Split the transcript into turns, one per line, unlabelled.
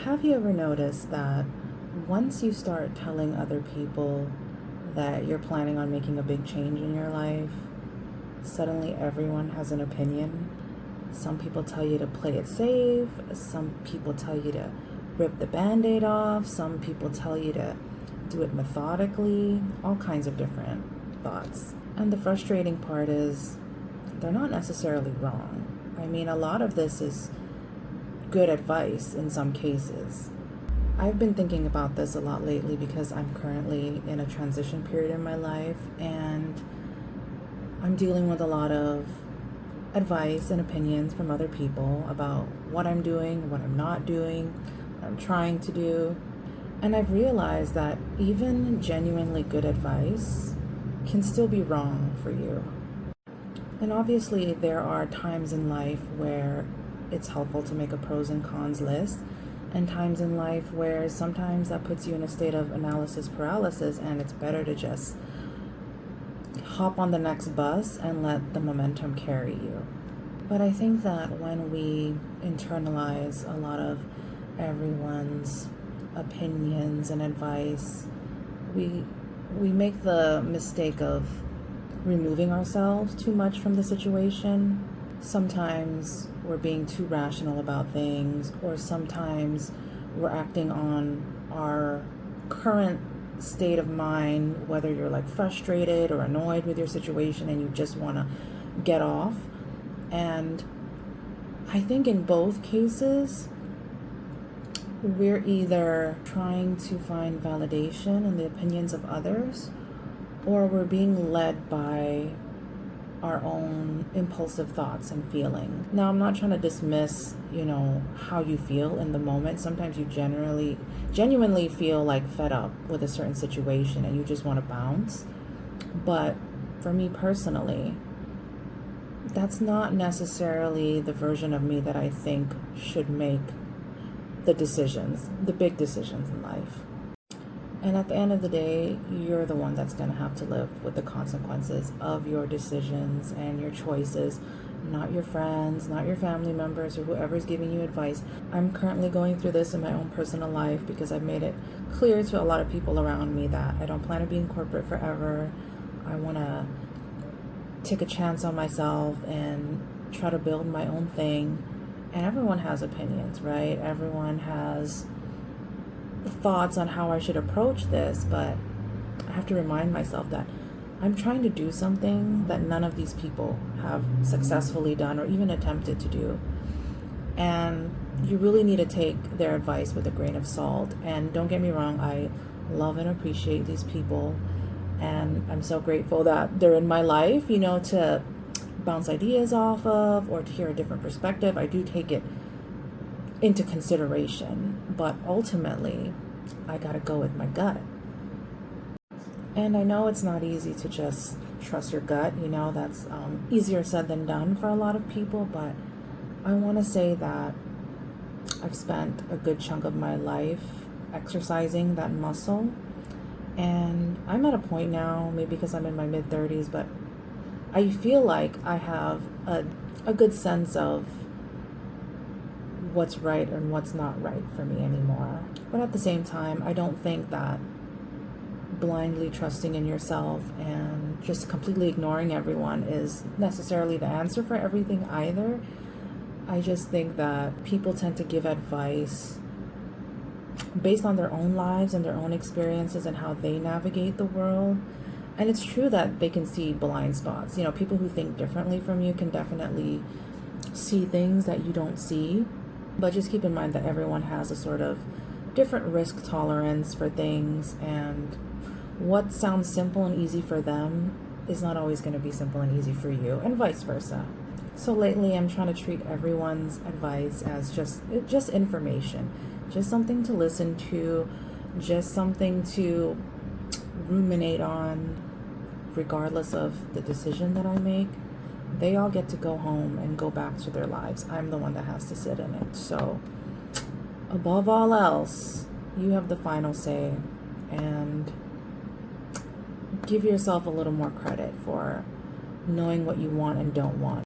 Have you ever noticed that once you start telling other people that you're planning on making a big change in your life, suddenly everyone has an opinion? Some people tell you to play it safe, some people tell you to rip the band-aid off, some people tell you to do it methodically, all kinds of different thoughts. And the frustrating part is they're not necessarily wrong. I mean, a lot of this is good advice in some cases. I've been thinking about this a lot lately because I'm currently in a transition period in my life, and I'm dealing with a lot of advice and opinions from other people about what I'm doing, what I'm not doing, what I'm trying to do. And I've realized that even genuinely good advice can still be wrong for you. And obviously, there are times in life where it's helpful to make a pros and cons list, and times in life where sometimes that puts you in a state of analysis paralysis, and it's better to just hop on the next bus and let the momentum carry you. But I think that when we internalize a lot of everyone's opinions and advice, we make the mistake of removing ourselves too much from the situation. Sometimes we're being too rational about things, or sometimes we're acting on our current state of mind, whether you're like frustrated or annoyed with your situation and you just want to get off. And I think in both cases, we're either trying to find validation in the opinions of others, or we're being led by our own impulsive thoughts and feeling. Now, I'm not trying to dismiss, how you feel in the moment. Sometimes you genuinely feel like fed up with a certain situation and you just want to bounce. But for me personally, that's not necessarily the version of me that I think should make the big decisions in life. And at the end of the day, you're the one that's going to have to live with the consequences of your decisions and your choices, not your friends, not your family members, or whoever's giving you advice. I'm currently going through this in my own personal life because I've made it clear to a lot of people around me that I don't plan to be in corporate forever. I want to take a chance on myself and try to build my own thing. And everyone has opinions, right? Everyone has thoughts on how I should approach this, but I have to remind myself that I'm trying to do something that none of these people have successfully done or even attempted to do. And you really need to take their advice with a grain of salt. And don't get me wrong, I love and appreciate these people, and I'm so grateful that they're in my life, to bounce ideas off of or to hear a different perspective. I do take it into consideration, but ultimately I gotta go with my gut. And I know it's not easy to just trust your gut, that's easier said than done for a lot of people, but I want to say that I've spent a good chunk of my life exercising that muscle, and I'm at a point now, maybe because I'm in my mid-30s, but I feel like I have a good sense of what's right and what's not right for me anymore. But at the same time, I don't think that blindly trusting in yourself and just completely ignoring everyone is necessarily the answer for everything either. I just think that people tend to give advice based on their own lives and their own experiences and how they navigate the world. And it's true that they can see blind spots. People who think differently from you can definitely see things that you don't see. But just keep in mind that everyone has a sort of different risk tolerance for things, and what sounds simple and easy for them is not always going to be simple and easy for you, and vice versa. So lately, I'm trying to treat everyone's advice as just information, just something to listen to, just something to ruminate on, regardless of the decision that I make. They all get to go home and go back to their lives. I'm the one that has to sit in it. So above all else, you have the final say, and give yourself a little more credit for knowing what you want and don't want.